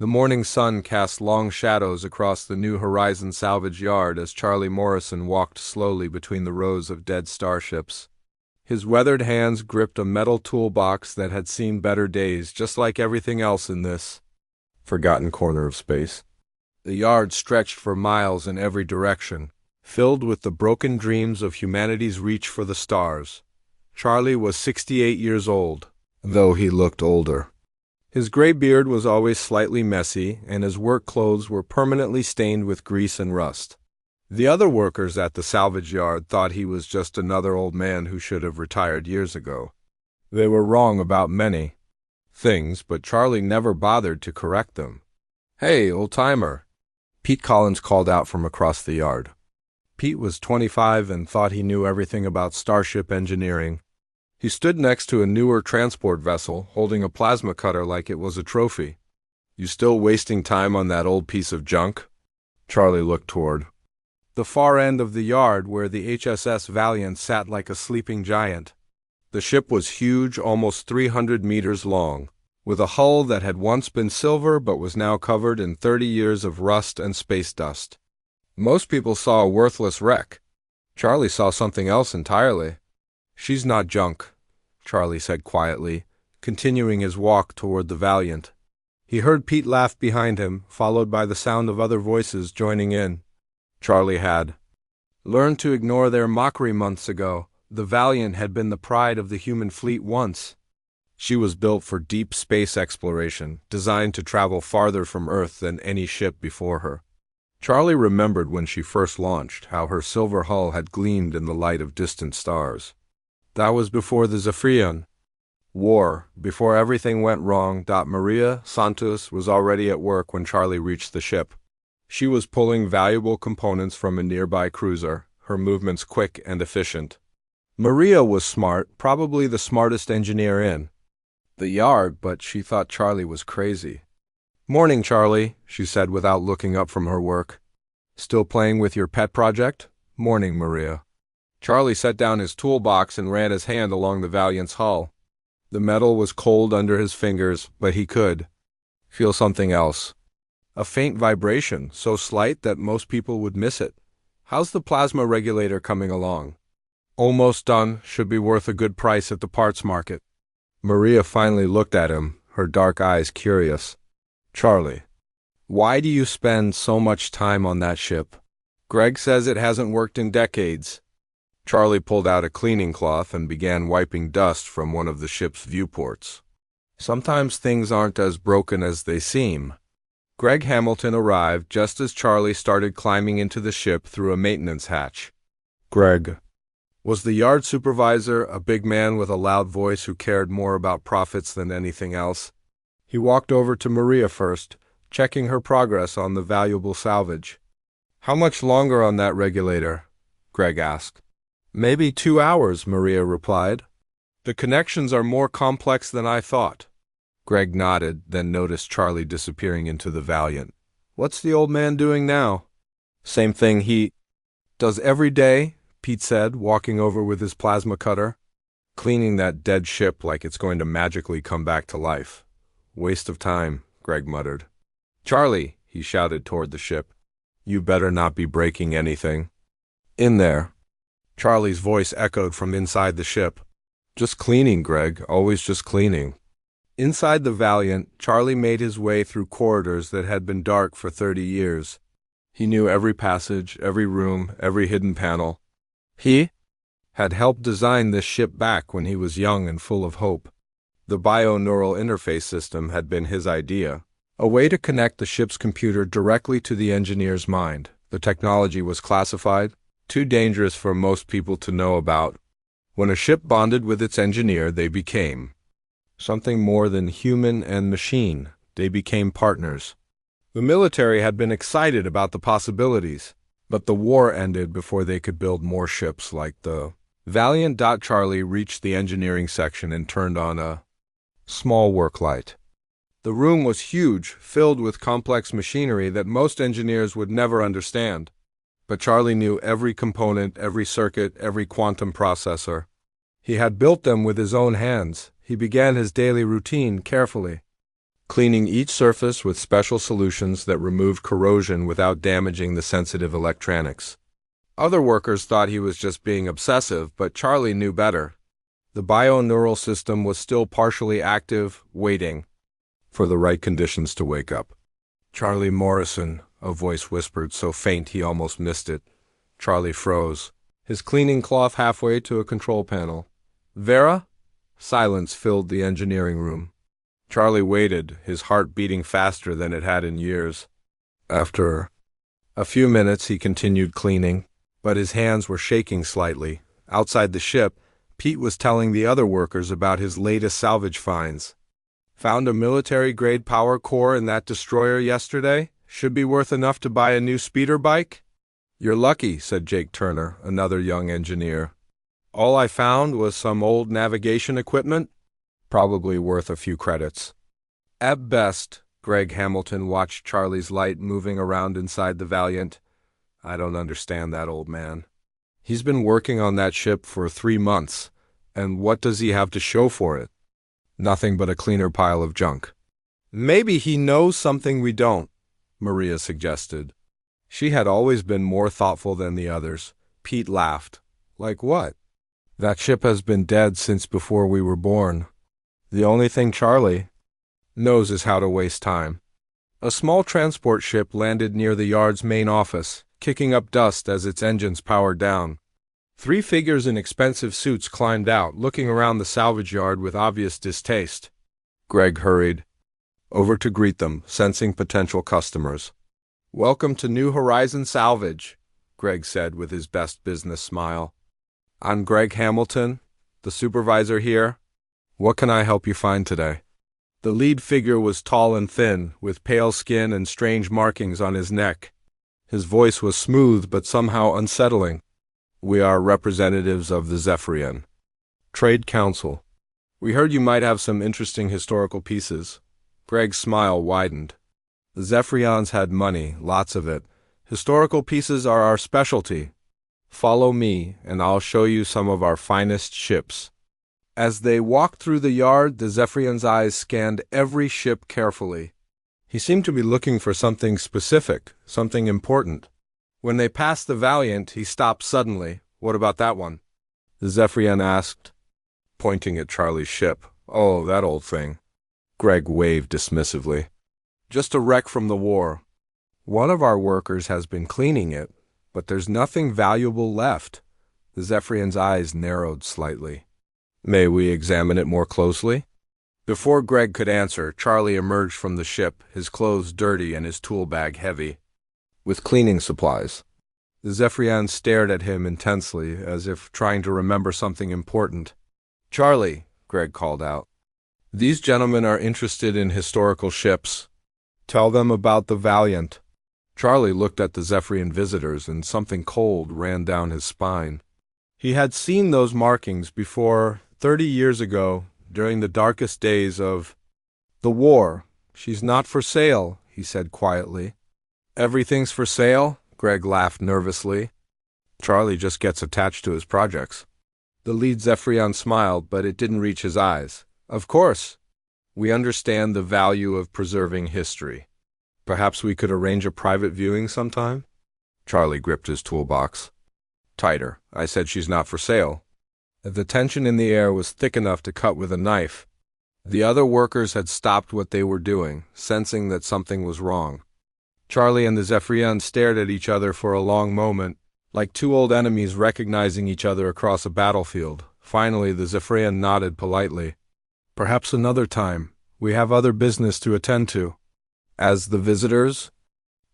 The morning sun cast long shadows across the New Horizon salvage yard as Charlie Morrison walked slowly between the rows of dead starships. His weathered hands gripped a metal toolbox that had seen better days, just like everything else in this forgotten corner of space. The yard stretched for miles in every direction, filled with the broken dreams of humanity's reach for the stars. Charlie was 68 years old, though he looked older. His gray beard was always slightly messy, and his work clothes were permanently stained with grease and rust. The other workers at the salvage yard thought he was just another old man who should have retired years ago. They were wrong about many things, but Charlie never bothered to correct them. "Hey, old-timer," Pete Collins called out from across the yard. Pete was 25 and thought he knew everything about starship engineering. He stood next to a newer transport vessel, holding a plasma cutter like it was a trophy. "You still wasting time on that old piece of junk?" Charlie looked toward the far end of the yard where the HSS Valiant sat like a sleeping giant. The ship was huge, almost 300 meters long, with a hull that had once been silver but was now covered in 30 years of rust and space dust. Most people saw a worthless wreck. Charlie saw something else entirely. "She's not junk," Charlie said quietly, continuing his walk toward the Valiant. He heard Pete laugh behind him, followed by the sound of other voices joining in. Charlie had learned to ignore their mockery months ago. The Valiant had been the pride of the human fleet once. She was built for deep space exploration, designed to travel farther from Earth than any ship before her. Charlie remembered when she first launched, how her silver hull had gleamed in the light of distant stars. That was before the Zephyrian War, before everything went wrong. Maria Santos was already at work when Charlie reached the ship. She was pulling valuable components from a nearby cruiser, her movements quick and efficient. Maria was smart, probably the smartest engineer in the yard, but she thought Charlie was crazy. "Morning, Charlie," she said without looking up from her work. "Still playing with your pet project?" "Morning, Maria." Charlie set down his toolbox and ran his hand along the Valiant's hull. The metal was cold under his fingers, but he could feel something else. A faint vibration, so slight that most people would miss it. "How's the plasma regulator coming along?" "Almost done. Should be worth a good price at the parts market." Maria finally looked at him, her dark eyes curious. "Charlie, why do you spend so much time on that ship?" "Greg says it hasn't worked in decades." Charlie pulled out a cleaning cloth and began wiping dust from one of the ship's viewports. "Sometimes things aren't as broken as they seem." Greg Hamilton arrived just as Charlie started climbing into the ship through a maintenance hatch. Greg was the yard supervisor, a big man with a loud voice who cared more about profits than anything else. He walked over to Maria first, checking her progress on the valuable salvage. "How much longer on that regulator?" Greg asked. "Maybe 2 hours," Maria replied. "The connections are more complex than I thought." Greg nodded, then noticed Charlie disappearing into the Valiant. "What's the old man doing now?" "Same thing he does every day," Pete said, walking over with his plasma cutter. "Cleaning that dead ship like it's going to magically come back to life." "Waste of time," Greg muttered. "Charlie," he shouted toward the ship, "you better not be breaking anything." "In there." Charlie's voice echoed from inside the ship. "Just cleaning, Greg, always just cleaning." Inside the Valiant, Charlie made his way through corridors that had been dark for 30 years. He knew every passage, every room, every hidden panel. He had helped design this ship back when he was young and full of hope. The bio-neural interface system had been his idea, a way to connect the ship's computer directly to the engineer's mind. The technology was classified, too dangerous for most people to know about. When a ship bonded with its engineer, they became something more than human and machine. They became partners. The military had been excited about the possibilities, but the war ended before they could build more ships like the Valiant. Charlie reached the engineering section and turned on a small work light. The room was huge, filled with complex machinery that most engineers would never understand. But Charlie knew every component, every circuit, every quantum processor. He had built them with his own hands. He began his daily routine carefully. cleaning each surface with special solutions that removed corrosion without damaging the sensitive electronics. Other workers thought he was just being obsessive, but Charlie knew better. The bioneural system was still partially active, waiting for the right conditions to wake up. "Charlie Morrison," a voice whispered so faint he almost missed it. Charlie froze, his cleaning cloth halfway to a control panel. "Vera?" Silence filled the engineering room. Charlie waited, his heart beating faster than it had in years. After a few minutes, he continued cleaning, but his hands were shaking slightly. Outside the ship, Pete was telling the other workers about his latest salvage finds. "Found a military-grade power core in that destroyer yesterday. Should be worth enough to buy a new speeder bike." "You're lucky," said Jake Turner, another young engineer. "All I found was some old navigation equipment. Probably worth a few credits." At best, Greg Hamilton watched Charlie's light moving around inside the Valiant. "I don't understand that old man. He's been working on that ship for 3 months, and what does he have to show for it? Nothing but a cleaner pile of junk." "Maybe he knows something we don't," Maria suggested. She had always been more thoughtful than the others. Pete laughed. "Like what?" "That ship has been dead since before we were born. The only thing Charlie knows is how to waste time." A small transport ship landed near the yard's main office, kicking up dust as its engines powered down. 3 figures in expensive suits climbed out, looking around the salvage yard with obvious distaste. Greg hurried over to greet them, sensing potential customers. "Welcome to New Horizon Salvage," Greg said with his best business smile. "I'm Greg Hamilton, the supervisor here. What can I help you find today?" The lead figure was tall and thin, with pale skin and strange markings on his neck. His voice was smooth but somehow unsettling. "We are representatives of the Zephyrian Trade Council. We heard you might have some interesting historical pieces." Greg's smile widened. The Zephyrians had money, lots of it. "Historical pieces are our specialty. Follow me, and I'll show you some of our finest ships." As they walked through the yard, the Zephyrian's eyes scanned every ship carefully. He seemed to be looking for something specific, something important. When they passed the Valiant, he stopped suddenly. "What about that one?" the Zephyrian asked, pointing at Charlie's ship. "Oh, that old thing." Greg waved dismissively. "Just a wreck from the war. One of our workers has been cleaning it, but there's nothing valuable left." The Zephyrian's eyes narrowed slightly. "May we examine it more closely?" Before Greg could answer, Charlie emerged from the ship, his clothes dirty and his tool bag heavy with cleaning supplies. The Zephyrian stared at him intensely, as if trying to remember something important. "Charlie," Greg called out, "these gentlemen are interested in historical ships. Tell them about the Valiant." Charlie looked at the Zephyrian visitors, and something cold ran down his spine. He had seen those markings before, 30 years ago, during the darkest days of the war. "She's not for sale," he said quietly. "Everything's for sale?" Greg laughed nervously. "Charlie just gets attached to his projects." The lead Zephyrian smiled, but it didn't reach his eyes. "Of course. We understand the value of preserving history. Perhaps we could arrange a private viewing sometime?" Charlie gripped his toolbox tighter. "I said she's not for sale." The tension in the air was thick enough to cut with a knife. The other workers had stopped what they were doing, sensing that something was wrong. Charlie and the Zephyrian stared at each other for a long moment, like 2 old enemies recognizing each other across a battlefield. Finally, the Zephyrian nodded politely. "Perhaps another time. We have other business to attend to." As the visitors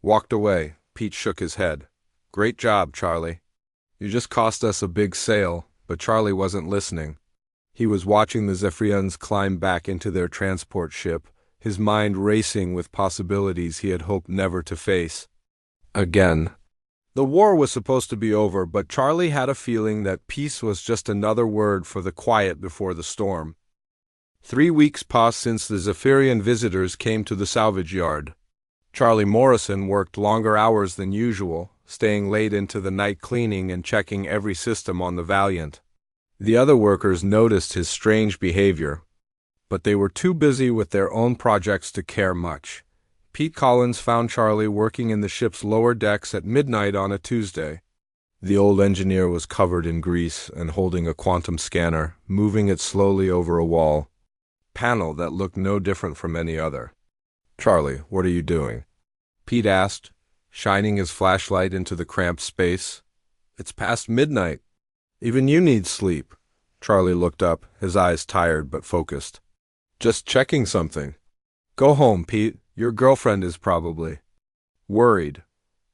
walked away, Pete shook his head. "Great job, Charlie. You just cost us a big sale." But Charlie wasn't listening. He was watching the Zephyrians climb back into their transport ship, his mind racing with possibilities he had hoped never to face again. The war was supposed to be over, but Charlie had a feeling that peace was just another word for the quiet before the storm. 3 weeks passed since the Zephyrian visitors came to the salvage yard. Charlie Morrison worked longer hours than usual, staying late into the night cleaning and checking every system on the Valiant. The other workers noticed his strange behavior. but they were too busy with their own projects to care much. Pete Collins found Charlie working in the ship's lower decks at midnight on a Tuesday. The old engineer was covered in grease and holding a quantum scanner, moving it slowly over a wall panel that looked no different from any other. "Charlie, what are you doing?" Pete asked, shining his flashlight into the cramped space. "It's past midnight. Even you need sleep." Charlie looked up, his eyes tired but focused. "Just checking something." "Go home, Pete. Your girlfriend is probably worried."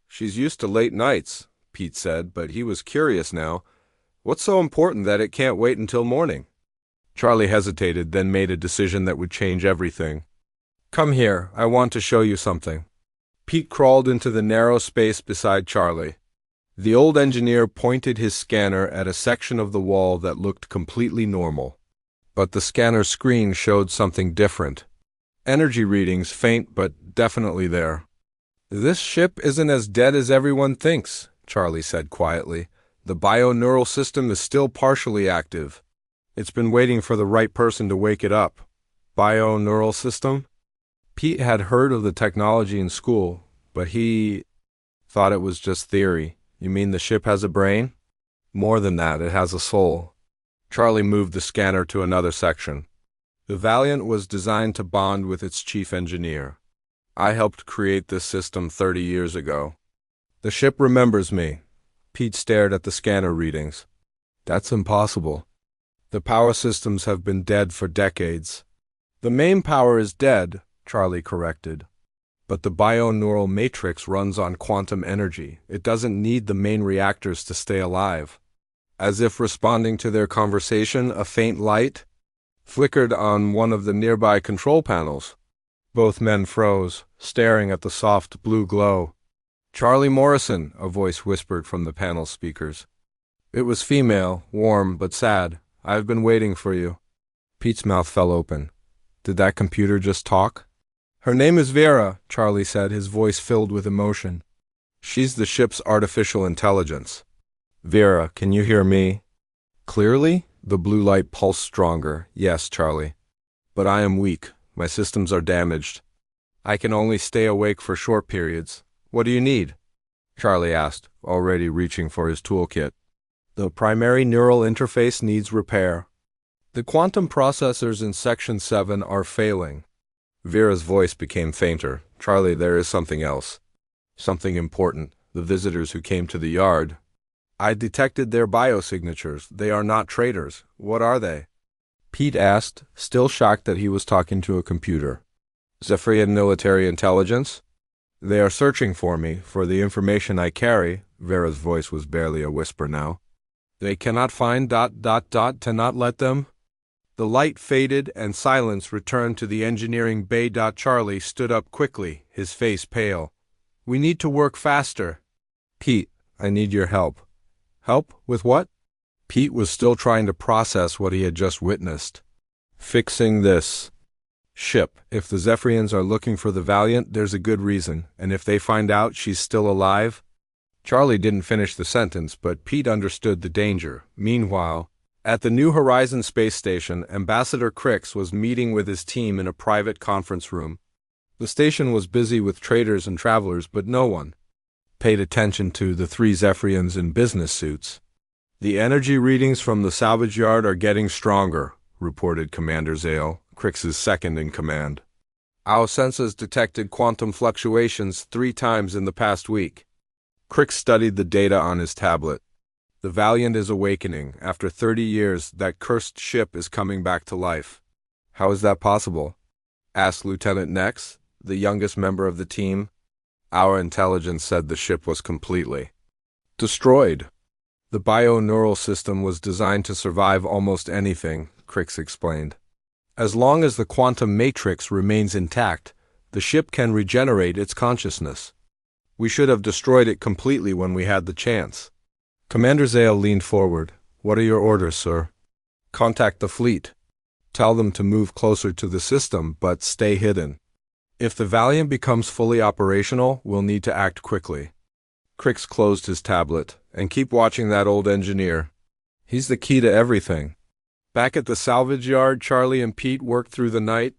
"She's used to late nights," Pete said, but he was curious now. "What's so important that it can't wait until morning?" Charlie hesitated, then made a decision that would change everything. "Come here, I want to show you something." Pete crawled into the narrow space beside Charlie. The old engineer pointed his scanner at a section of the wall that looked completely normal. But the scanner screen showed something different. Energy readings faint but definitely there. "This ship isn't as dead as everyone thinks," Charlie said quietly. "The bio-neural system is still partially active. It's been waiting for the right person to wake it up." Bio-neural system? Pete had heard of the technology in school, but he thought it was just theory. "You mean the ship has a brain?" "More than that, it has a soul." Charlie moved the scanner to another section. "The Valiant was designed to bond with its chief engineer. I helped create this system 30 years ago. The ship remembers me." Pete stared at the scanner readings. "That's impossible. The power systems have been dead for decades." "The main power is dead," Charlie corrected. "But the bio-neural matrix runs on quantum energy. It doesn't need the main reactors to stay alive." As if responding to their conversation, a faint light flickered on one of the nearby control panels. Both men froze, staring at the soft blue glow. "Charlie Morrison," a voice whispered from the panel speakers. It was female, warm but sad. "I've been waiting for you." Pete's mouth fell open. Did that computer just talk? "Her name is Vera," Charlie said, his voice filled with emotion. "She's the ship's artificial intelligence." "Vera, can you hear me?" "Clearly?" The blue light pulsed stronger. "Yes, Charlie. But I am weak. My systems are damaged. I can only stay awake for short periods. What do you need?" Charlie asked, already reaching for his toolkit. "The primary neural interface needs repair. The quantum processors in Section 7 are failing." Vera's voice became fainter. "Charlie, there is something else. Something important. The visitors who came to the yard. I detected their biosignatures. They are not traitors. What are they?" Pete asked, still shocked that he was talking to a computer. "Zephyrian military intelligence? They are searching for me, for the information I carry." Vera's voice was barely a whisper now. "They cannot find ... to not let them?" The light faded and silence returned to the engineering bay. Charlie stood up quickly, his face pale. "We need to work faster." "Pete, I need your help." "Help? With what?" Pete was still trying to process what he had just witnessed. "Fixing this ship. If the Zephyrians are looking for the Valiant, there's a good reason, and if they find out she's still alive..." Charlie didn't finish the sentence, but Pete understood the danger. Meanwhile, at the New Horizons space station, Ambassador Crix was meeting with his team in a private conference room. The station was busy with traders and travelers, but no one paid attention to the three Zephyrians in business suits. "The energy readings from the salvage yard are getting stronger," reported Commander Zale, Crix's second in command. "Our sensors detected quantum fluctuations 3 times in the past week." Crix studied the data on his tablet. "The Valiant is awakening. After 30 years, that cursed ship is coming back to life." "How is that possible?" asked Lieutenant Nex, the youngest member of the team. "Our intelligence said the ship was completely destroyed. The bio-neural system was designed to survive almost anything," Crix explained. "As long as the quantum matrix remains intact, the ship can regenerate its consciousness. We should have destroyed it completely when we had the chance." Commander Zale leaned forward. "What are your orders, sir?" "Contact the fleet. Tell them to move closer to the system, but stay hidden. If the Valiant becomes fully operational, we'll need to act quickly." Crix closed his tablet. "And keep watching that old engineer. He's the key to everything." Back at the salvage yard, Charlie and Pete worked through the night.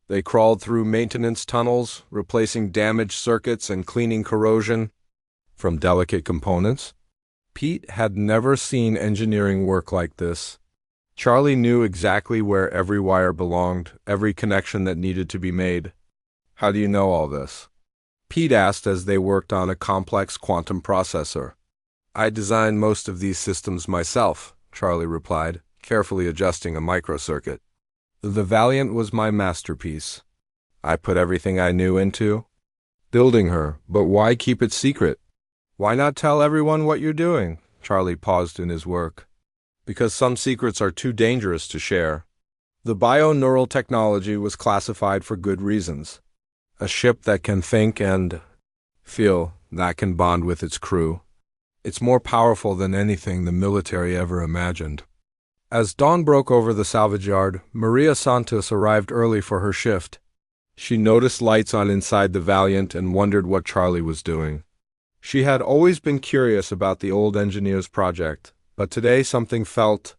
They crawled through maintenance tunnels, replacing damaged circuits and cleaning corrosion from delicate components. Pete had never seen engineering work like this. Charlie knew exactly where every wire belonged, every connection that needed to be made. "How do you know all this?" Pete asked as they worked on a complex quantum processor. "I designed most of these systems myself," Charlie replied, carefully adjusting a microcircuit. "The Valiant was my masterpiece. I put everything I knew into building her, but why keep it secret? Why not tell everyone what you're doing?" Charlie paused in his work. "Because some secrets are too dangerous to share." The bio-neural technology was classified for good reasons. A ship that can think and feel, that can bond with its crew. It's more powerful than anything the military ever imagined. As dawn broke over the salvage yard, Maria Santos arrived early for her shift. She noticed lights on inside the Valiant and wondered what Charlie was doing. She had always been curious about the old engineer's project, but today something felt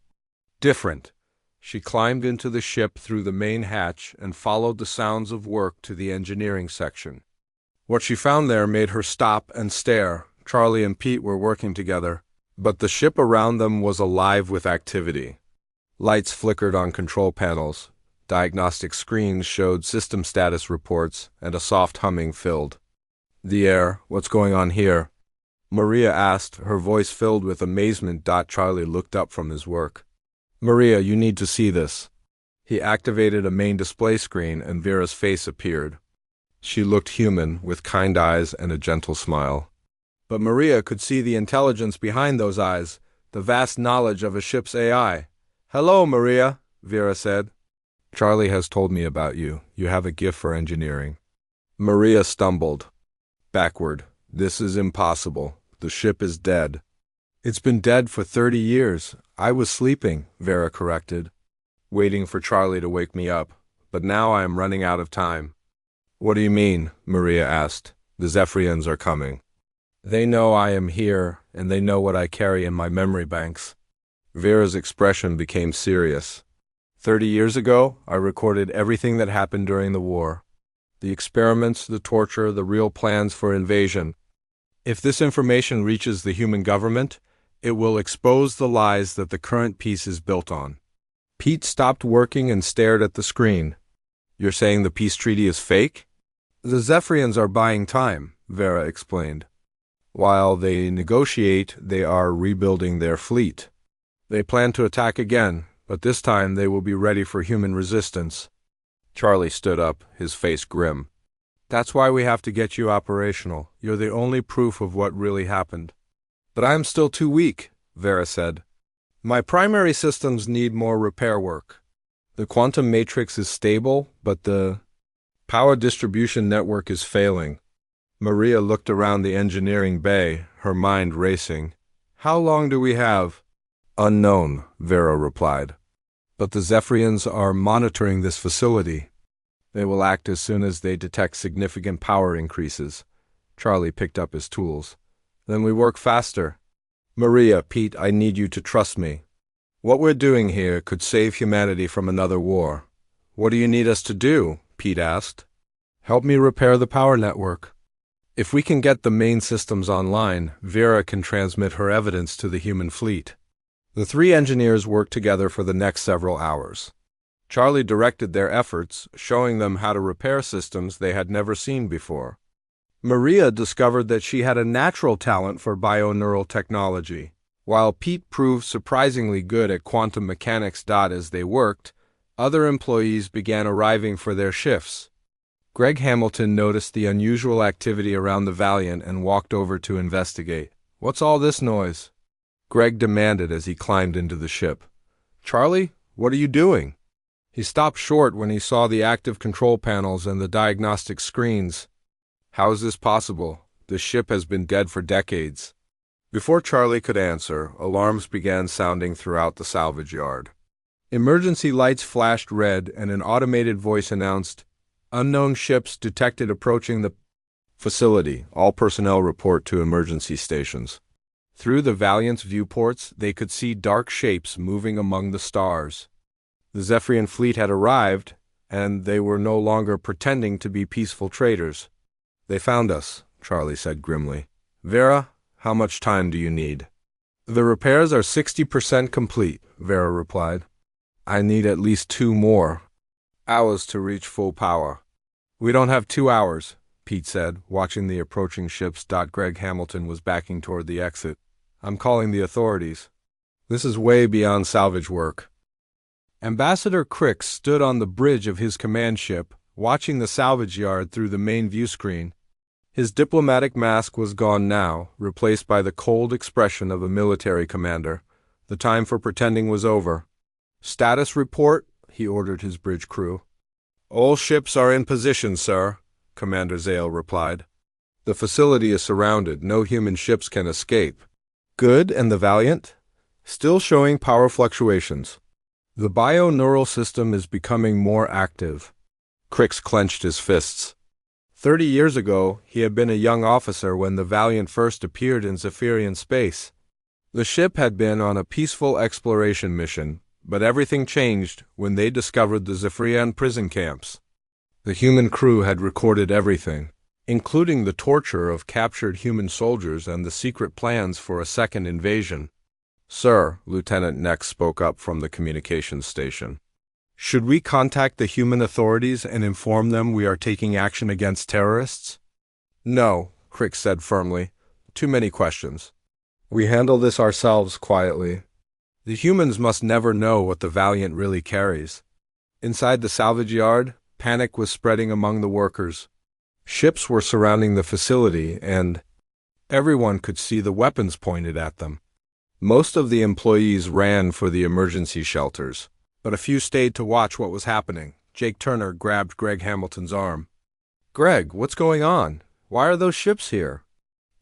different. She climbed into the ship through the main hatch and followed the sounds of work to the engineering section. What she found there made her stop and stare. Charlie and Pete were working together, but the ship around them was alive with activity. Lights flickered on control panels, diagnostic screens showed system status reports, and a soft humming filled the air. "What's going on here?" Maria asked, her voice filled with amazement. Charlie looked up from his work. "Maria, you need to see this." He activated a main display screen and Vera's face appeared. She looked human, with kind eyes and a gentle smile. But Maria could see the intelligence behind those eyes, the vast knowledge of a ship's AI. "Hello, Maria," Vera said. "Charlie has told me about you. You have a gift for engineering." Maria stumbled backward. "This is impossible. The ship is dead." "It's been dead for 30 years. I was sleeping," Vera corrected, waiting for Charlie to wake me up. "But now I am running out of time." "What do you mean?" Maria asked. "The Zephyrians are coming. They know I am here, and they know what I carry in my memory banks." Vera's expression became serious. 30 years ago, I recorded everything that happened during the war. The experiments, the torture, the real plans for invasion. If this information reaches the human government, it will expose the lies that the current peace is built on. Pete stopped working and stared at the screen. "You're saying the peace treaty is fake?" "The Zephyrians are buying time," Vera explained. "While they negotiate, they are rebuilding their fleet. They plan to attack again, but this time they will be ready for human resistance." Charlie stood up, his face grim. "That's why we have to get you operational. You're the only proof of what really happened." "But I am still too weak," Vera said. "My primary systems need more repair work. The quantum matrix is stable, but the power distribution network is failing." Maria looked around the engineering bay, her mind racing. "How long do we have?" "Unknown," Vera replied. "But the Zephyrians are monitoring this facility. They will act as soon as they detect significant power increases." Charlie picked up his tools. "Then we work faster." "Maria, Pete, I need you to trust me. What we're doing here could save humanity from another war." "What do you need us to do?" Pete asked. "Help me repair the power network. If we can get the main systems online, Vera can transmit her evidence to the human fleet." The three engineers worked together for the next several hours. Charlie directed their efforts, showing them how to repair systems they had never seen before. Maria discovered that she had a natural talent for bio-neural technology, while Pete proved surprisingly good at quantum mechanics. As they worked, other employees began arriving for their shifts. Greg Hamilton noticed the unusual activity around the Valiant and walked over to investigate. "What's all this noise?" Greg demanded as he climbed into the ship. "Charlie, what are you doing?" He stopped short when he saw the active control panels and the diagnostic screens. "How is this possible? The ship has been dead for decades." Before Charlie could answer, alarms began sounding throughout the salvage yard. Emergency lights flashed red and an automated voice announced, "Unknown ships detected approaching the facility. All personnel report to emergency stations." Through the Valiant's viewports, they could see dark shapes moving among the stars. The Zephyrian fleet had arrived, and they were no longer pretending to be peaceful traders. "They found us," Charlie said grimly. "Vera, how much time do you need?" "The repairs are 60% complete," Vera replied. "I need at least 2 more hours to reach full power." "We don't have 2 hours," Pete said, watching the approaching ships. Greg Hamilton was backing toward the exit. "I'm calling the authorities. This is way beyond salvage work." Ambassador Crix stood on the bridge of his command ship, watching the salvage yard through the main view screen. His diplomatic mask was gone now, replaced by the cold expression of a military commander. The time for pretending was over. "Status report," he ordered his bridge crew. "All ships are in position, sir," Commander Zale replied. "The facility is surrounded. No human ships can escape." "Good, and the Valiant?" "Still showing power fluctuations. The bio-neural system is becoming more active." Crix clenched his fists. 30 years ago, he had been a young officer when the Valiant first appeared in Zephyrian space. The ship had been on a peaceful exploration mission, but everything changed when they discovered the Zephyrian prison camps. The human crew had recorded everything, including the torture of captured human soldiers and the secret plans for a second invasion. "Sir," Lieutenant Nex spoke up from the communications station. "Should we contact the human authorities and inform them we are taking action against terrorists?" "No," Crix said firmly. "Too many questions. We handle this ourselves quietly. The humans must never know what the Valiant really carries." Inside the salvage yard, panic was spreading among the workers. Ships were surrounding the facility, and everyone could see the weapons pointed at them. Most of the employees ran for the emergency shelters, but a few stayed to watch what was happening. Jake Turner grabbed Greg Hamilton's arm. "Greg, what's going on? Why are those ships here?"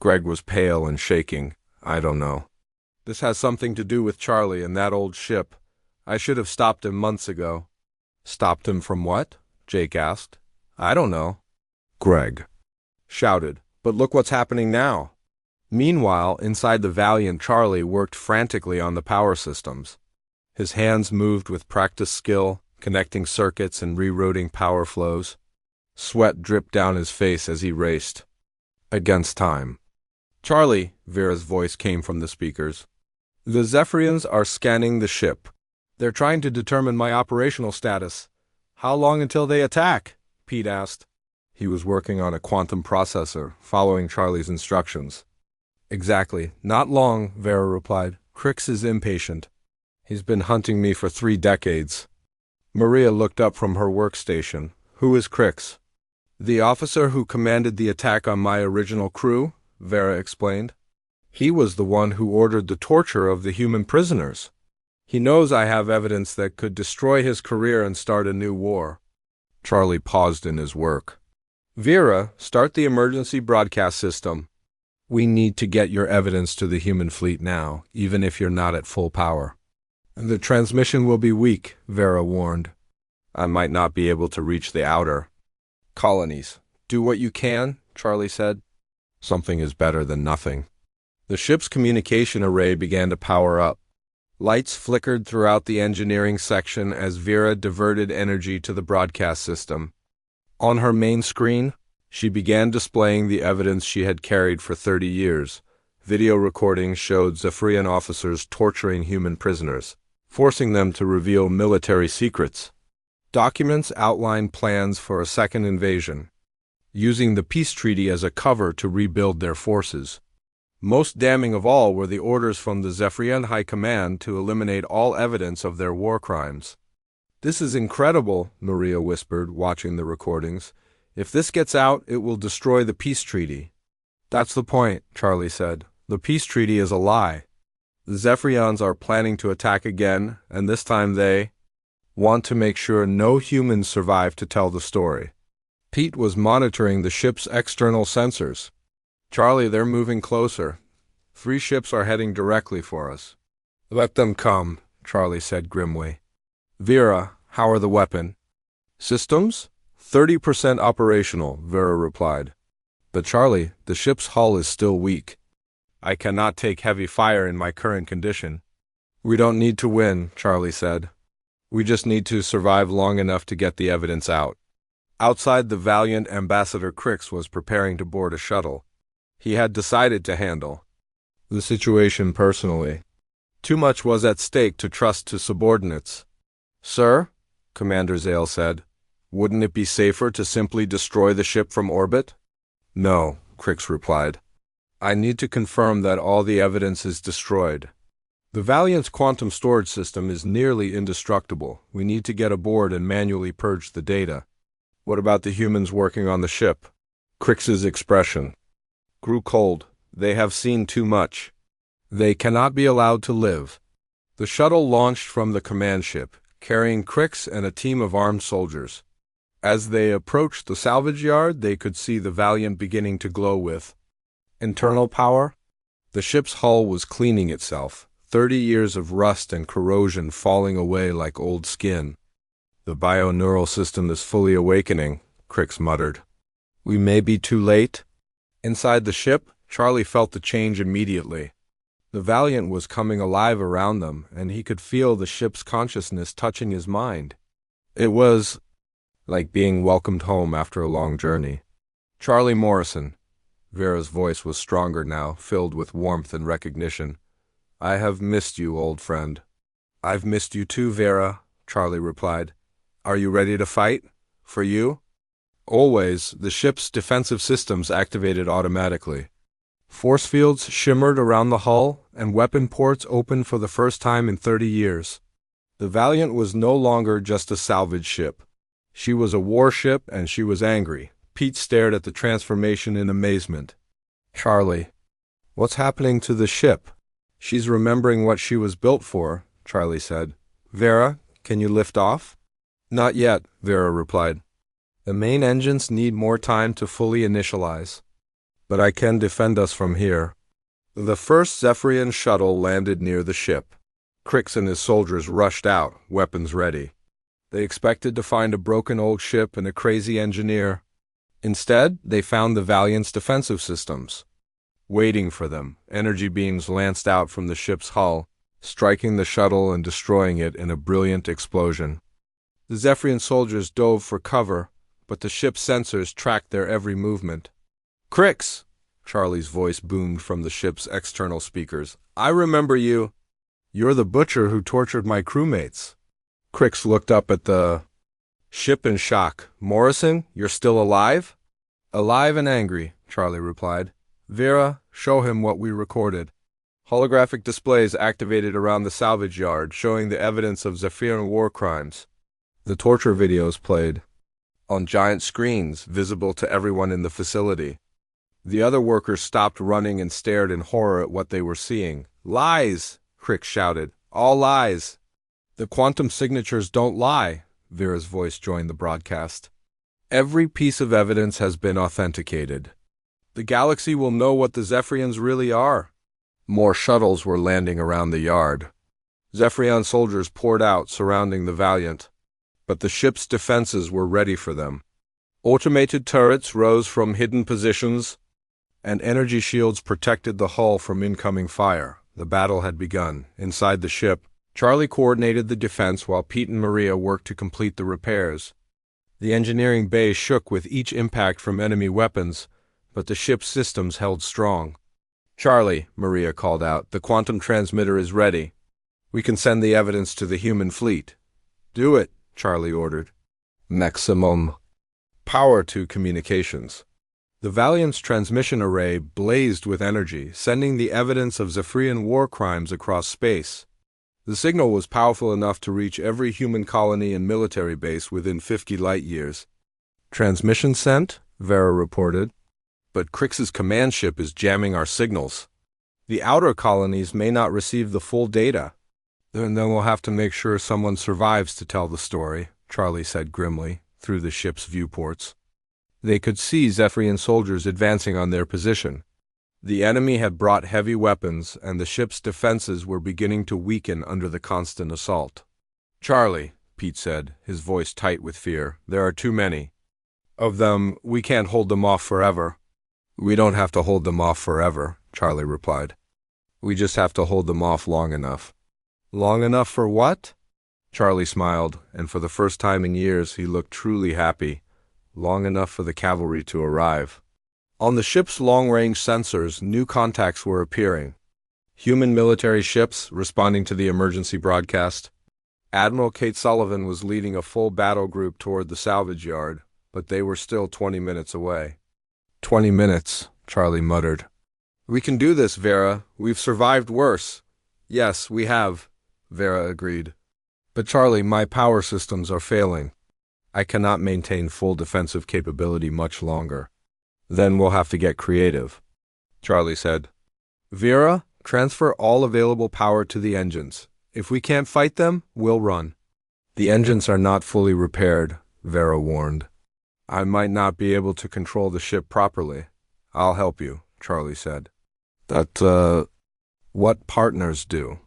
Greg was pale and shaking. "I don't know. This has something to do with Charlie and that old ship. I should have stopped him months ago." "Stopped him from what?" Jake asked. "I don't know." Greg shouted, "But look what's happening now." Meanwhile, inside the Valiant, Charlie worked frantically on the power systems. His hands moved with practiced skill, connecting circuits and rerouting power flows. Sweat dripped down his face as he raced against time. "Charlie," Vera's voice came from the speakers. "The Zephyrians are scanning the ship. They're trying to determine my operational status." "How long until they attack?" Pete asked. He was working on a quantum processor, following Charlie's instructions. "Exactly. Not long," Vera replied. "Crix is impatient. He's been hunting me for 3 decades. Maria looked up from her workstation. "Who is Crix?" "The officer who commanded the attack on my original crew," Vera explained. "He was the one who ordered the torture of the human prisoners. He knows I have evidence that could destroy his career and start a new war." Charlie paused in his work. "Vera, start the emergency broadcast system. We need to get your evidence to the human fleet now, even if you're not at full power." "The transmission will be weak," Vera warned. "I might not be able to reach the outer colonies." "Do what you can," Charlie said. "Something is better than nothing." The ship's communication array began to power up. Lights flickered throughout the engineering section as Vera diverted energy to the broadcast system. On her main screen, she began displaying the evidence she had carried for 30 years. Video recordings showed Zephyrian officers torturing human prisoners, forcing them to reveal military secrets. Documents outlined plans for a second invasion, using the peace treaty as a cover to rebuild their forces. Most damning of all were the orders from the Zephyrian High Command to eliminate all evidence of their war crimes. "This is incredible," Maria whispered, watching the recordings. "If this gets out, it will destroy the peace treaty." "That's the point," Charlie said. "The peace treaty is a lie. The Zephyrians are planning to attack again, and this time they want to make sure no humans survive to tell the story." Pete was monitoring the ship's external sensors. "Charlie, they're moving closer. 3 ships are heading directly for us." "Let them come," Charlie said grimly. "Vera, how are the weapon systems?" 30% operational, Vera replied. "But Charlie, the ship's hull is still weak. I cannot take heavy fire in my current condition." "We don't need to win," Charlie said. We just need to survive long enough to get the evidence out. Outside, the valiant Ambassador Crix was preparing to board a shuttle. He had decided to handle the situation personally. Too much was at stake to trust to subordinates. "Sir," Commander Zale said, "wouldn't it be safer to simply destroy the ship from orbit?" "No," Crix replied. "I need to confirm that all the evidence is destroyed. The Valiant's quantum storage system is nearly indestructible. We need to get aboard and manually purge the data." "What about the humans working on the ship?" Crix's expression grew cold. "They have seen too much. They cannot be allowed to live." The shuttle launched from the command ship, carrying Crix and a team of armed soldiers. As they approached the salvage yard, they could see the Valiant beginning to glow with internal power. The ship's hull was cleaning itself, 30 years of rust and corrosion falling away like old skin. "The bioneural system is fully awakening," Crix muttered. "We may be too late." Inside the ship, Charlie felt the change immediately. The Valiant was coming alive around them, and he could feel the ship's consciousness touching his mind. It was like being welcomed home after a long journey. "Charlie Morrison." Vera's voice was stronger now, filled with warmth and recognition. "I have missed you, old friend." "I've missed you too, Vera," Charlie replied. "Are you ready to fight? For you?" Always, the ship's defensive systems activated automatically. Force fields shimmered around the hull, and weapon ports opened for the first time in 30 years. The Valiant was no longer just a salvage ship. She was a warship, and she was angry. Pete stared at the transformation in amazement. "Charlie, what's happening to the ship?" "She's remembering what she was built for," Charlie said. "Vera, can you lift off?" "Not yet," Vera replied. "The main engines need more time to fully initialize. But I can defend us from here." The first Zephyrian shuttle landed near the ship. Crix and his soldiers rushed out, weapons ready. They expected to find a broken old ship and a crazy engineer. Instead, they found the Valiant's defensive systems waiting for them. Energy beams lanced out from the ship's hull, striking the shuttle and destroying it in a brilliant explosion. The Zephyrian soldiers dove for cover, but the ship's sensors tracked their every movement. "Crix!" Charlie's voice boomed from the ship's external speakers. "I remember you. You're the butcher who tortured my crewmates." Crix looked up at the ship in shock. "Morrison, you're still alive?" "Alive and angry," Charlie replied. "Vera, show him what we recorded." Holographic displays activated around the salvage yard, showing the evidence of Zephyrian war crimes. The torture videos played on giant screens, visible to everyone in the facility. The other workers stopped running and stared in horror at what they were seeing. "Lies!" Crix shouted. "All lies!" "The quantum signatures don't lie," Vera's voice joined the broadcast. "Every piece of evidence has been authenticated. The galaxy will know what the Zephyrians really are." More shuttles were landing around the yard. Zephyrian soldiers poured out, surrounding the Valiant. But the ship's defenses were ready for them. Automated turrets rose from hidden positions, and energy shields protected the hull from incoming fire. The battle had begun. Inside the ship, Charlie coordinated the defense while Pete and Maria worked to complete the repairs. The engineering bay shook with each impact from enemy weapons, but the ship's systems held strong. "Charlie," Maria called out, "the quantum transmitter is ready. We can send the evidence to the human fleet." "Do it," Charlie ordered. "Maximum power to communications." The Valiant's transmission array blazed with energy, sending the evidence of Zephyrian war crimes across space. The signal was powerful enough to reach every human colony and military base within 50 light-years. "Transmission sent," Vera reported. "But Crix's command ship is jamming our signals. The outer colonies may not receive the full data." Then we'll have to make sure someone survives to tell the story," Charlie said grimly, through the ship's viewports. They could see Zephyrian soldiers advancing on their position. The enemy had brought heavy weapons, and the ship's defenses were beginning to weaken under the constant assault. "Charlie," Pete said, his voice tight with fear, "there are too many of them. We can't hold them off forever." "We don't have to hold them off forever," Charlie replied. "We just have to hold them off long enough." "Long enough for what?" Charlie smiled, and for the first time in years he looked truly happy, long enough for the cavalry to arrive. On the ship's long-range sensors, new contacts were appearing. Human military ships responding to the emergency broadcast. Admiral Kate Sullivan was leading a full battle group toward the salvage yard, but they were still 20 minutes away. 20 minutes, Charlie muttered. We can do this, Vera. We've survived worse. Yes, we have, Vera agreed. But Charlie, my power systems are failing. I cannot maintain full defensive capability much longer. Then we'll have to get creative, Charlie said. Vera, transfer all available power to the engines. If we can't fight them, we'll run. The engines are not fully repaired, Vera warned. I might not be able to control the ship properly. I'll help you, Charlie said. What partners do?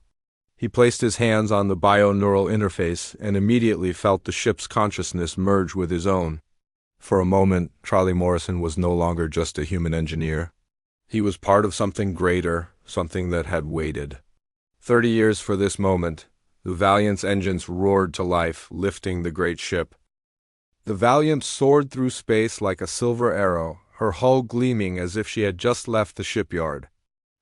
He placed his hands on the bio-neural interface and immediately felt the ship's consciousness merge with his own. For a moment, Charlie Morrison was no longer just a human engineer. He was part of something greater, something that had waited. 30 years for this moment, the Valiant's engines roared to life, lifting the great ship. The Valiant soared through space like a silver arrow, her hull gleaming as if she had just left the shipyard.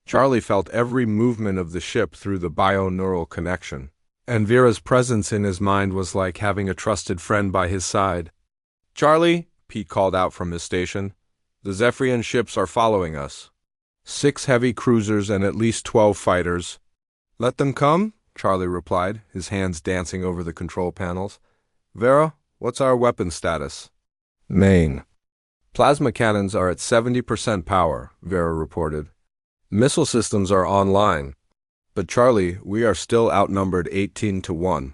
Charlie felt every movement of the ship through the bio-neural connection, and Vera's presence in his mind was like having a trusted friend by his side. Charlie, Pete called out from his station, the Zephyrian ships are following us. 6 heavy cruisers and at least 12 fighters. Let them come, Charlie replied, his hands dancing over the control panels. Vera, what's our weapon status? Main. Plasma cannons are at 70% power, Vera reported. Missile systems are online. But Charlie, we are still outnumbered 18-1.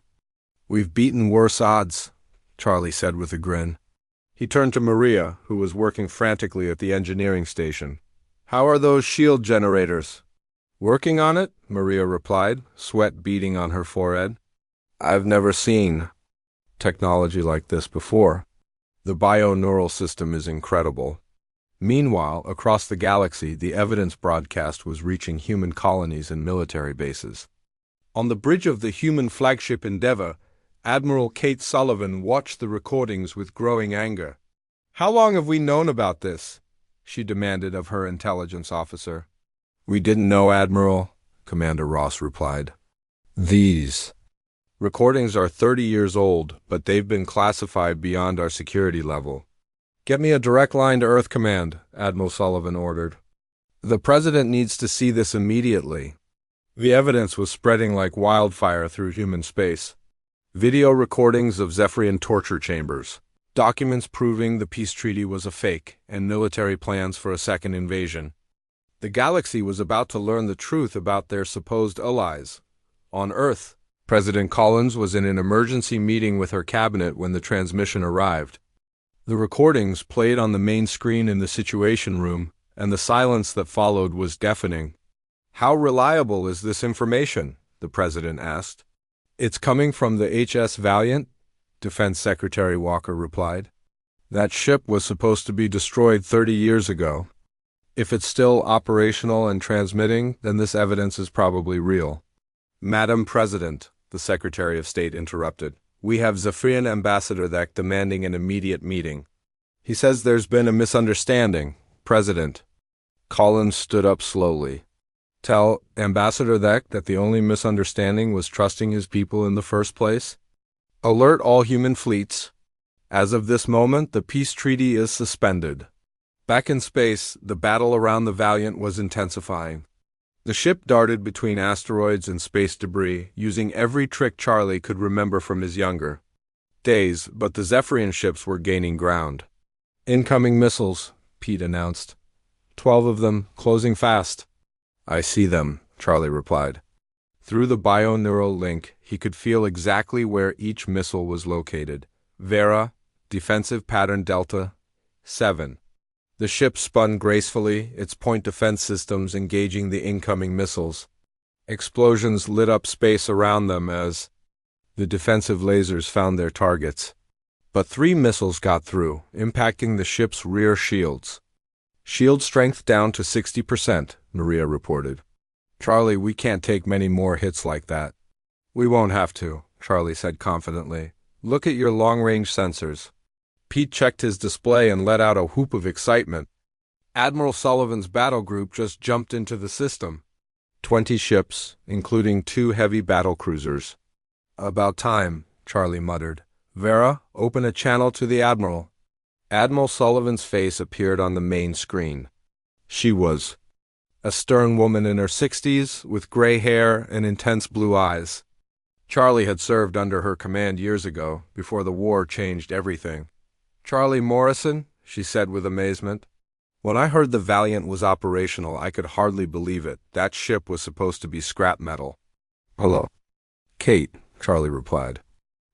We've beaten worse odds, Charlie said with a grin. He turned to Maria, who was working frantically at the engineering station. How are those shield generators? Working on it, Maria replied, sweat beading on her forehead. I've never seen technology like this before. The bio-neural system is incredible. Meanwhile, across the galaxy, the evidence broadcast was reaching human colonies and military bases. On the bridge of the human flagship Endeavour, Admiral Kate Sullivan watched the recordings with growing anger. How long have we known about this? She demanded of her intelligence officer. We didn't know, Admiral, Commander Ross replied. These recordings are 30 years old, but they've been classified beyond our security level. Get me a direct line to Earth Command, Admiral Sullivan ordered. The President needs to see this immediately. The evidence was spreading like wildfire through human space. Video recordings of Zephyrian torture chambers. Documents proving the peace treaty was a fake, and military plans for a second invasion. The galaxy was about to learn the truth about their supposed allies. On Earth, President Collins was in an emergency meeting with her cabinet when the transmission arrived. The recordings played on the main screen in the Situation Room, and the silence that followed was deafening. How reliable is this information? The President asked. It's coming from the HS Valiant, Defense Secretary Walker replied. That ship was supposed to be destroyed 30 years ago. If it's still operational and transmitting, then this evidence is probably real. Madam President, the Secretary of State interrupted. We have Zephyrian Ambassador Thek demanding an immediate meeting. He says there's been a misunderstanding. President. Collins stood up slowly. Tell Ambassador Thek that the only misunderstanding was trusting his people in the first place. Alert all human fleets. As of this moment, the peace treaty is suspended. Back in space, the battle around the Valiant was intensifying. The ship darted between asteroids and space debris, using every trick Charlie could remember from his younger days, but the Zephyrian ships were gaining ground. Incoming missiles, Pete announced. 12 of them, closing fast. I see them, Charlie replied. Through the bio-neural link, he could feel exactly where each missile was located. Vera, Defensive Pattern Delta, 7. The ship spun gracefully, its point defense systems engaging the incoming missiles. Explosions lit up space around them as the defensive lasers found their targets. But 3 missiles got through, impacting the ship's rear shields. Shield strength down to 60%, Maria reported. Charlie, we can't take many more hits like that. We won't have to, Charlie said confidently. "Look at your long-range sensors." Pete checked his display and let out a whoop of excitement. Admiral Sullivan's battle group just jumped into the system. 20 ships, including 2 heavy battle cruisers. "About time," Charlie muttered. "Vera, open a channel to the Admiral." Admiral Sullivan's face appeared on the main screen. She was a stern woman in her 60s, with gray hair and intense blue eyes. Charlie had served under her command years ago, before the war changed everything. "Charlie Morrison," she said with amazement. "When I heard the Valiant was operational, I could hardly believe it. That ship was supposed to be scrap metal." "Hello." "Kate," Charlie replied.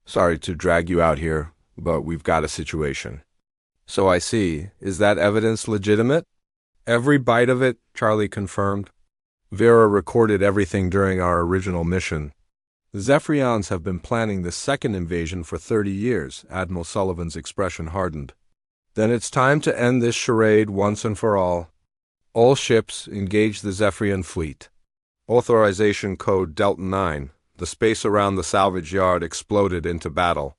"Sorry to drag you out here, but we've got a situation." "So I see. Is that evidence legitimate?" "Every bite of it," Charlie confirmed. "Vera recorded everything during our original mission." "The Zephyrians have been planning this second invasion for 30 years, Admiral Sullivan's expression hardened. "Then it's time to end this charade once and for all. All ships engage the Zephyrian fleet." Authorization code Delta 9. The space around the salvage yard exploded into battle.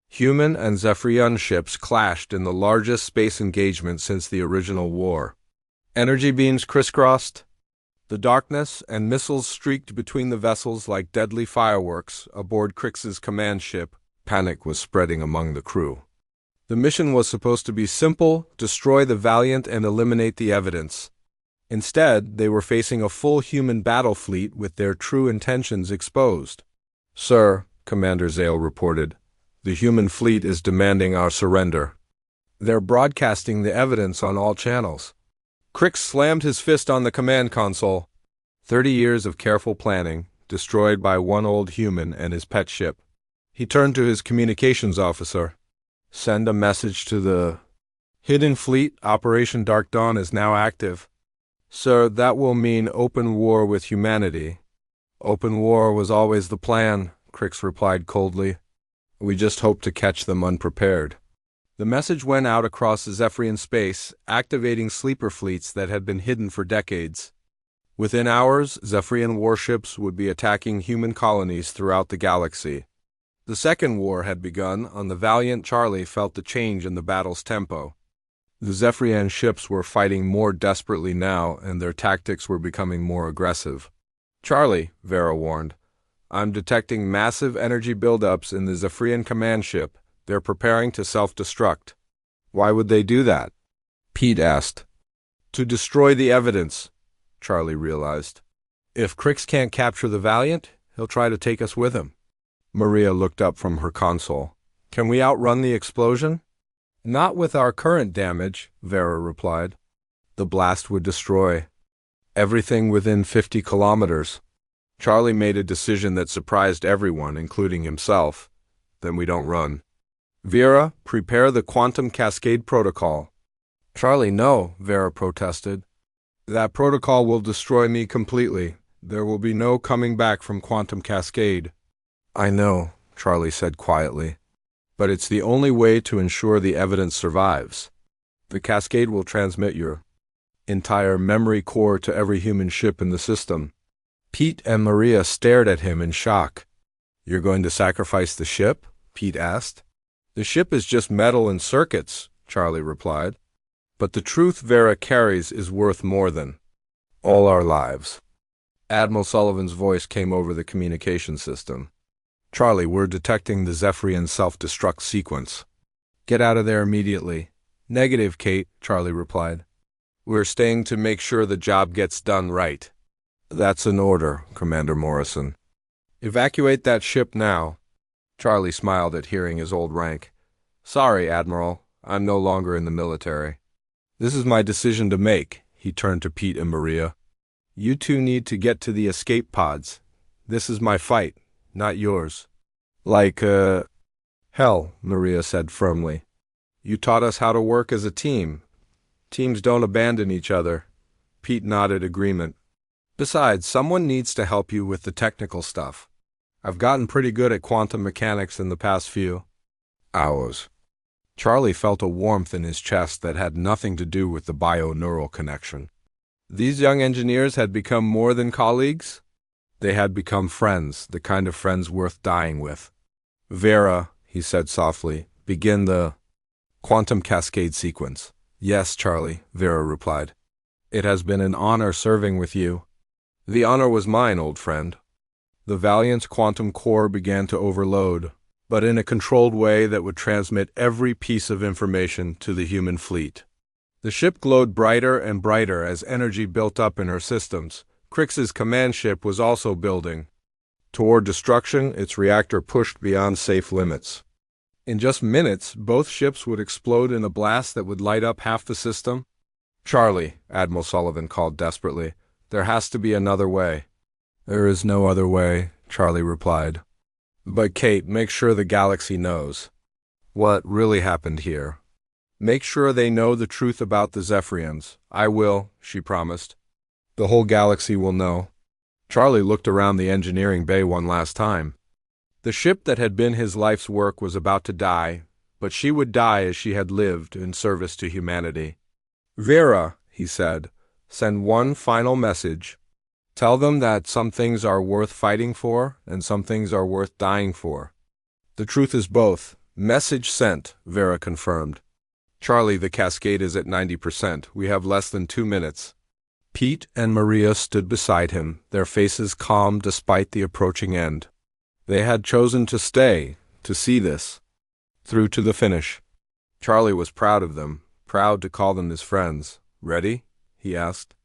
Human and Zephyrian ships clashed in the largest space engagement since the original war. Energy beams crisscrossed the darkness, and missiles streaked between the vessels like deadly fireworks aboard Crix's command ship. Panic was spreading among the crew. The mission was supposed to be simple: destroy the Valiant and eliminate the evidence. Instead, they were facing a full human battle fleet with their true intentions exposed. "Sir," Commander Zale reported, "the human fleet is demanding our surrender. They're broadcasting the evidence on all channels." Crix slammed his fist on the command console. 30 years of careful planning, destroyed by one old human and his pet ship. He turned to his communications officer. "Send a message to the Hidden Fleet. Operation Dark Dawn is now active." "Sir, that will mean open war with humanity." "Open war was always the plan," Crix replied coldly. "We just hope to catch them unprepared." The message went out across the Zephyrian space, activating sleeper fleets that had been hidden for decades. Within hours, Zephyrian warships would be attacking human colonies throughout the galaxy. The Second War had begun. On the Valiant, Charlie felt the change in the battle's tempo. The Zephyrian ships were fighting more desperately now, and their tactics were becoming more aggressive. "Charlie," Vera warned, "I'm detecting massive energy buildups in the Zephyrian command ship. They're preparing to self-destruct." "Why would they do that?" Pete asked. "To destroy the evidence," Charlie realized. "If Crix can't capture the Valiant, he'll try to take us with him." Maria looked up from her console. "Can we outrun the explosion?" "Not with our current damage," Vera replied. "The blast would destroy everything within 50 kilometers. Charlie made a decision that surprised everyone, including himself. "Then we don't run." "Vera, prepare the quantum cascade protocol." "Charlie, no," Vera protested. "That protocol will destroy me completely. There will be no coming back from quantum cascade." "I know," Charlie said quietly. "But it's the only way to ensure the evidence survives. The cascade will transmit your entire memory core to every human ship in the system." Pete and Maria stared at him in shock. "You're going to sacrifice the ship?" Pete asked. "The ship is just metal and circuits," Charlie replied. "But the truth Vera carries is worth more than all our lives." Admiral Sullivan's voice came over the communication system. "Charlie, we're detecting the Zephyrian self-destruct sequence. Get out of there immediately." "Negative, Kate," Charlie replied. "We're staying to make sure the job gets done right." "That's an order, Commander Morrison." "Evacuate that ship now." Charlie smiled at hearing his old rank. "Sorry, Admiral, I'm no longer in the military. This is my decision to make." He turned to Pete and Maria. "You two need to get to the escape pods. This is my fight, not yours." Hell," Maria said firmly. "You taught us how to work as a team. Teams don't abandon each other." Pete nodded agreement. "Besides, someone needs to help you with the technical stuff. I've gotten pretty good at quantum mechanics in the past few hours." Charlie felt a warmth in his chest that had nothing to do with the bio-neural connection. These young engineers had become more than colleagues. They had become friends, the kind of friends worth dying with. Vera, he said softly, begin the quantum cascade sequence. Yes, Charlie, Vera replied. It has been an honor serving with you. The honor was mine, old friend. The Valiant's quantum core began to overload, but in a controlled way that would transmit every piece of information to the human fleet. The ship glowed brighter and brighter as energy built up in her systems. Crix's command ship was also building. Toward destruction, its reactor pushed beyond safe limits. In just minutes, both ships would explode in a blast that would light up half the system. Charlie, Admiral Sullivan called desperately, there has to be another way. There is no other way, Charlie replied. But Kate, make sure the galaxy knows what really happened here. Make sure they know the truth about the Zephyrians. I will, she promised. The whole galaxy will know. Charlie looked around the engineering bay one last time. The ship that had been his life's work was about to die, but she would die as she had lived in service to humanity. Vera, he said, send one final message. Tell them that some things are worth fighting for and some things are worth dying for. The truth is both. Message sent, Vera confirmed. Charlie, the cascade is at 90%. We have less than 2 minutes. Pete and Maria stood beside him, their faces calm despite the approaching end. They had chosen to stay, to see this, through to the finish. Charlie was proud of them, proud to call them his friends. Ready? He asked.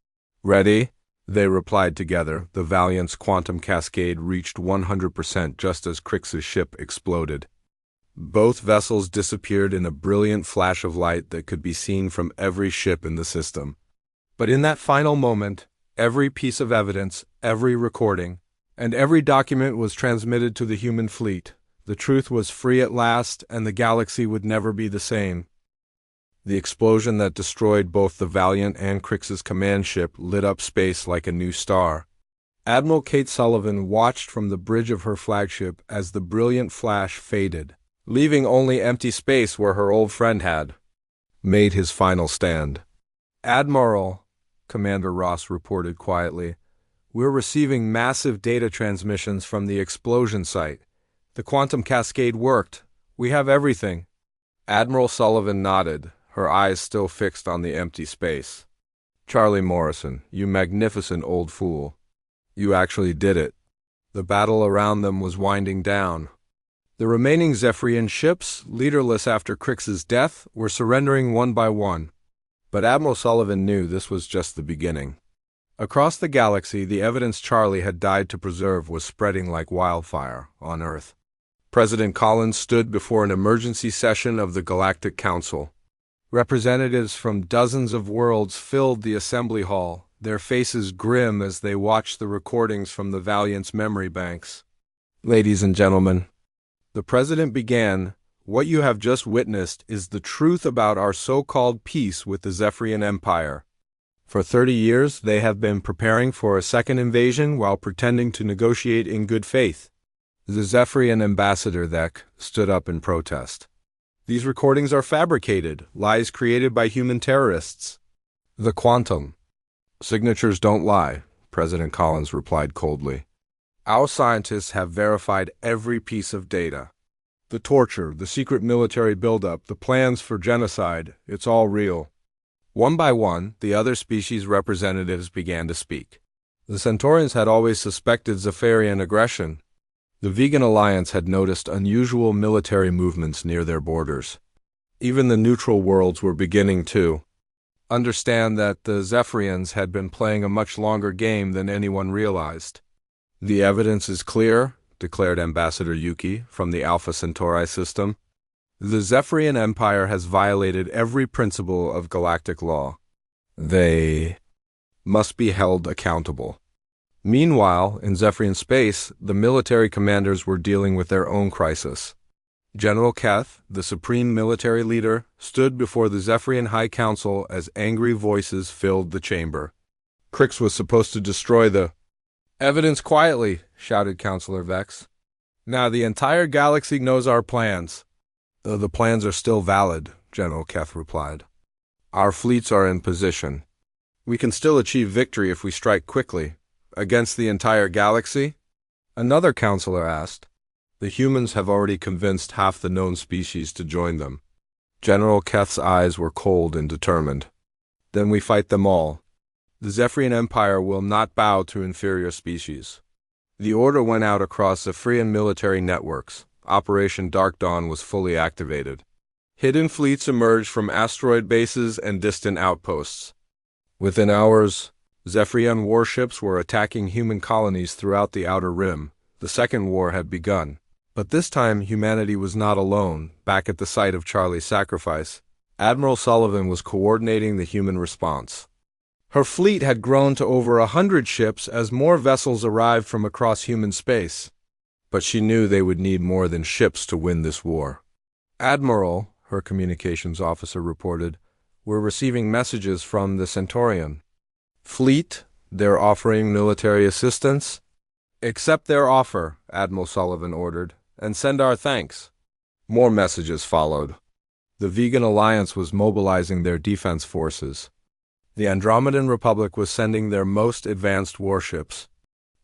Ready? They replied together. The Valiant's quantum cascade reached 100% just as Crix's ship exploded. Both vessels disappeared in a brilliant flash of light that could be seen from every ship in the system. But in that final moment, every piece of evidence, every recording, and every document was transmitted to the human fleet. The truth was free at last, and the galaxy would never be the same. The explosion that destroyed both the Valiant and Crix's command ship lit up space like a new star. Admiral Kate Sullivan watched from the bridge of her flagship as the brilliant flash faded, leaving only empty space where her old friend had made his final stand. Admiral, Commander Ross reported quietly, we're receiving massive data transmissions from the explosion site. The quantum cascade worked. We have everything. Admiral Sullivan nodded, her eyes still fixed on the empty space. Charlie Morrison, you magnificent old fool. You actually did it. The battle around them was winding down. The remaining Zephyrian ships, leaderless after Crix's death, were surrendering one by one. But Admiral Sullivan knew this was just the beginning. Across the galaxy, the evidence Charlie had died to preserve was spreading like wildfire on Earth. President Collins stood before an emergency session of the Galactic Council. Representatives from dozens of worlds filled the assembly hall, their faces grim as they watched the recordings from the Valiant's memory banks. Ladies and gentlemen, the president began, what you have just witnessed is the truth about our so-called peace with the Zephyrian Empire. For 30 years, they have been preparing for a second invasion while pretending to negotiate in good faith. The Zephyrian ambassador, Thek, stood up in protest. These recordings are fabricated, lies created by human terrorists. The quantum signatures don't lie, President Collins replied coldly. Our scientists have verified every piece of data. The torture, the secret military buildup, the plans for genocide, it's all real. One by one, the other species representatives began to speak. The Centaurians had always suspected Zephyrian aggression. The Vegan Alliance had noticed unusual military movements near their borders. Even the neutral worlds were beginning to understand that the Zephyrians had been playing a much longer game than anyone realized. The evidence is clear, declared Ambassador Yuki from the Alpha Centauri system. The Zephyrian Empire has violated every principle of galactic law. They must be held accountable. Meanwhile, in Zephyrian space, the military commanders were dealing with their own crisis. General Keth, the supreme military leader, stood before the Zephyrian High Council as angry voices filled the chamber. Crix was supposed to destroy the evidence quietly, shouted Counselor Vex. Now the entire galaxy knows our plans. The plans are still valid, General Keth replied. Our fleets are in position. We can still achieve victory if we strike quickly. Against the entire galaxy? Another counselor asked. The humans have already convinced half the known species to join them. General Keth's eyes were cold and determined. Then we fight them all. The Zephyrian Empire will not bow to inferior species. The order went out across Zephyrian military networks. Operation Dark Dawn was fully activated. Hidden fleets emerged from asteroid bases and distant outposts. Within hours, Zephyrian warships were attacking human colonies throughout the Outer Rim. The Second War had begun. But this time, humanity was not alone. Back at the site of Charlie's sacrifice, Admiral Sullivan was coordinating the human response. Her fleet had grown to over 100 ships as more vessels arrived from across human space. But she knew they would need more than ships to win this war. "Admiral," her communications officer reported, "we're receiving messages from the Centaurian fleet. They're offering military assistance." "Accept their offer," Admiral Sullivan ordered, "and send our thanks." More messages followed. The Vegan Alliance was mobilizing their defense forces. The Andromedan Republic was sending their most advanced warships.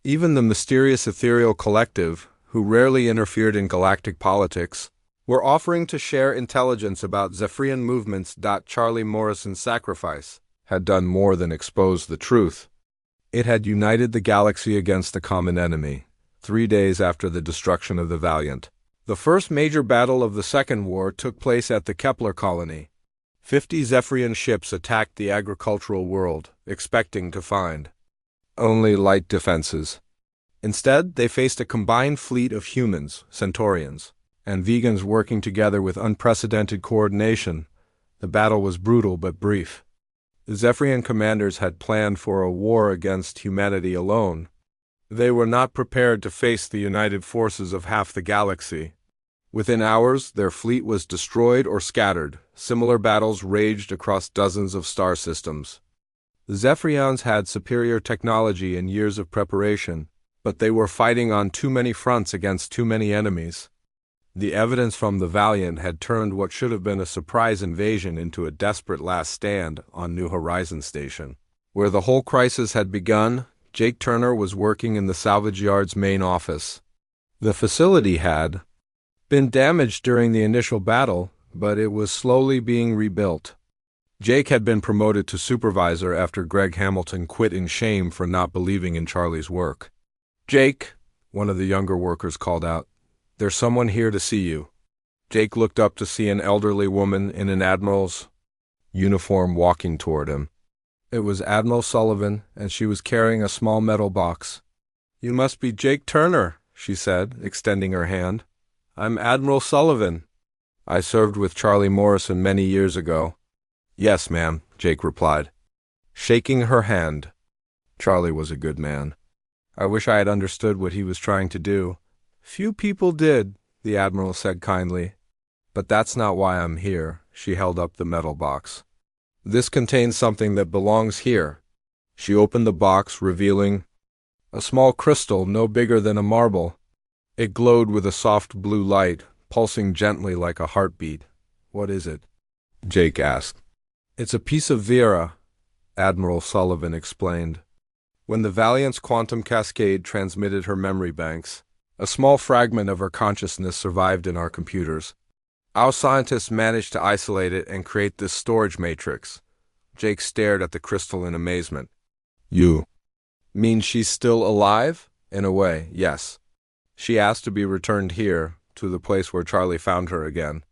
Even the mysterious Ethereal Collective, who rarely interfered in galactic politics, were offering to share intelligence about Zephyrian movements. Charlie Morrison's sacrifice had done more than expose the truth. It had united the galaxy against the common enemy. 3 days after the destruction of the Valiant, the first major battle of the Second War took place at the Kepler colony. 50 Zephyrian ships attacked the agricultural world, expecting to find only light defenses. Instead, they faced a combined fleet of humans, Centaurians, and vegans working together with unprecedented coordination. The battle was brutal but brief. The Zephyrian commanders had planned for a war against humanity alone. They were not prepared to face the united forces of half the galaxy. Within hours, their fleet was destroyed or scattered. Similar battles raged across dozens of star systems. The Zephyrians had superior technology and years of preparation, but they were fighting on too many fronts against too many enemies. The evidence from the Valiant had turned what should have been a surprise invasion into a desperate last stand on New Horizons Station. Where the whole crisis had begun, Jake Turner was working in the salvage yard's main office. The facility had been damaged during the initial battle, but it was slowly being rebuilt. Jake had been promoted to supervisor after Greg Hamilton quit in shame for not believing in Charlie's work. "Jake," one of the younger workers called out, "there's someone here to see you." Jake looked up to see an elderly woman in an admiral's uniform walking toward him. It was Admiral Sullivan, and she was carrying a small metal box. "You must be Jake Turner," she said, extending her hand. "I'm Admiral Sullivan. I served with Charlie Morrison many years ago." "Yes, ma'am," Jake replied, shaking her hand. Charlie was a good man. "I wish I had understood what he was trying to do." "Few people did," the Admiral said kindly. "But that's not why I'm here." She held up the metal box. "This contains something that belongs here." She opened the box, revealing a small crystal no bigger than a marble. It glowed with a soft blue light, pulsing gently like a heartbeat. "What is it?" Jake asked. "It's a piece of Vera," Admiral Sullivan explained. "When the Valiant's quantum cascade transmitted her memory banks, a small fragment of her consciousness survived in our computers. Our scientists managed to isolate it and create this storage matrix." Jake stared at the crystal in amazement. "You mean she's still alive?" "In a way, yes. She asked to be returned here, to the place where Charlie found her again."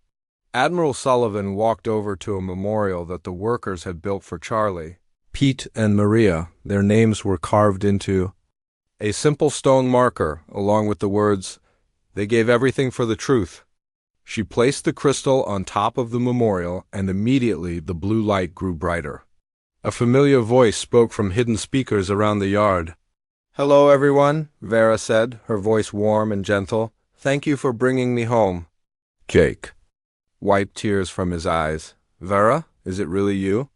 Admiral Sullivan walked over to a memorial that the workers had built for Charlie. Pete and Maria, their names were carved into a simple stone marker, along with the words, "They gave everything for the truth." She placed the crystal on top of the memorial, and immediately the blue light grew brighter. A familiar voice spoke from hidden speakers around the yard. "Hello, everyone," Vera said, her voice warm and gentle. "Thank you for bringing me home." Jake wiped tears from his eyes. "Vera, is it really you?"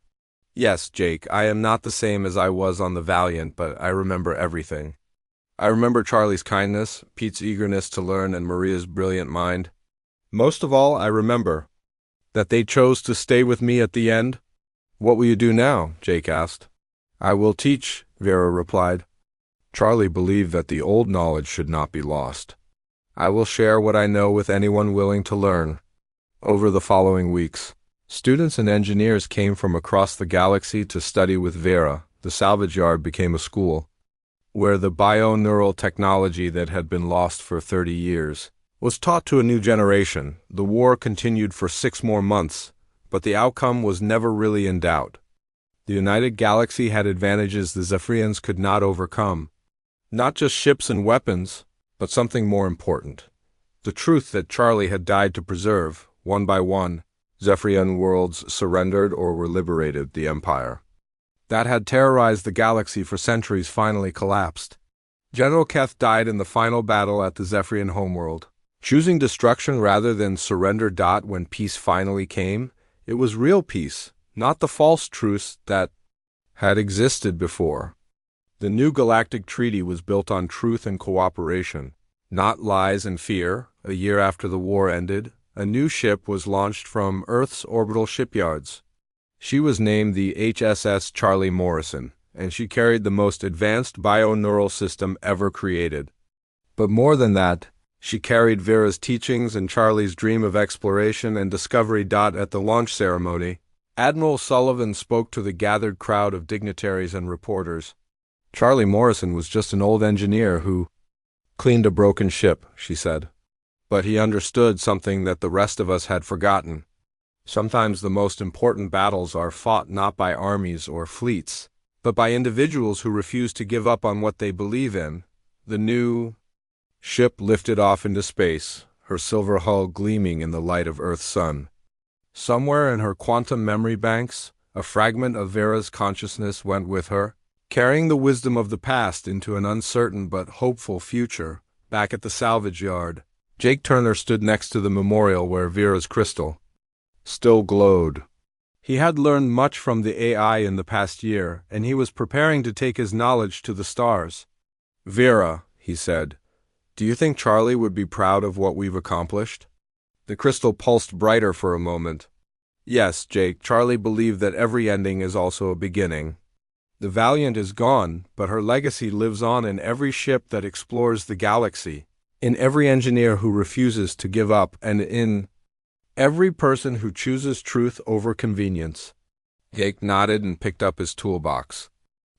"Yes, Jake, I am not the same as I was on the Valiant, but I remember everything. I remember Charlie's kindness, Pete's eagerness to learn, and Maria's brilliant mind. Most of all, I remember that they chose to stay with me at the end." "What will you do now?" Jake asked. "I will teach," Vera replied. Charlie believed that the old knowledge should not be lost. I will share what I know with anyone willing to learn. Over the following weeks, students and engineers came from across the galaxy to study with Vera. The salvage yard became a school, where the bio-neural technology that had been lost for 30 years was taught to a new generation. The war continued for 6 more months, but the outcome was never really in doubt. The United Galaxy had advantages the Zephyrians could not overcome. Not just ships and weapons, but something more important. The truth that Charlie had died to preserve. One by one, Zephyrian worlds surrendered or were liberated. The Empire that had terrorized the galaxy for centuries finally collapsed. General Keth died in the final battle at the Zephyrian homeworld, choosing destruction rather than surrender. When peace finally came, it was real peace, not the false truce that had existed before. The new galactic treaty was built on truth and cooperation, not lies and fear. A year after the war ended, a new ship was launched from Earth's orbital shipyards. She was named the HSS Charlie Morrison, and she carried the most advanced bio-neural system ever created. But more than that, she carried Vera's teachings and Charlie's dream of exploration and discovery. At the launch ceremony, Admiral Sullivan spoke to the gathered crowd of dignitaries and reporters. Charlie Morrison was just an old engineer who cleaned a broken ship, she said. But he understood something that the rest of us had forgotten. Sometimes the most important battles are fought not by armies or fleets, but by individuals who refuse to give up on what they believe in. The new ship lifted off into space, her silver hull gleaming in the light of Earth's sun. Somewhere in her quantum memory banks, a fragment of Vera's consciousness went with her, carrying the wisdom of the past into an uncertain but hopeful future. Back at the salvage yard, Jake Turner stood next to the memorial where Vera's crystal still glowed. He had learned much from the AI in the past year, and he was preparing to take his knowledge to the stars. "Vera," he said, "do you think Charlie would be proud of what we've accomplished?" The crystal pulsed brighter for a moment. "Yes, Jake, Charlie believed that every ending is also a beginning. The Valiant is gone, but her legacy lives on in every ship that explores the galaxy, in every engineer who refuses to give up, and in every person who chooses truth over convenience." Jake nodded and picked up his toolbox.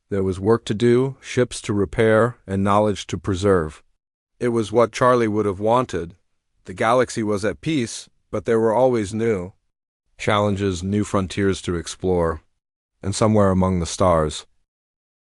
There was work to do, ships to repair, and knowledge to preserve. It was what Charlie would have wanted. The galaxy was at peace, but there were always new challenges, new frontiers to explore. And somewhere among the stars,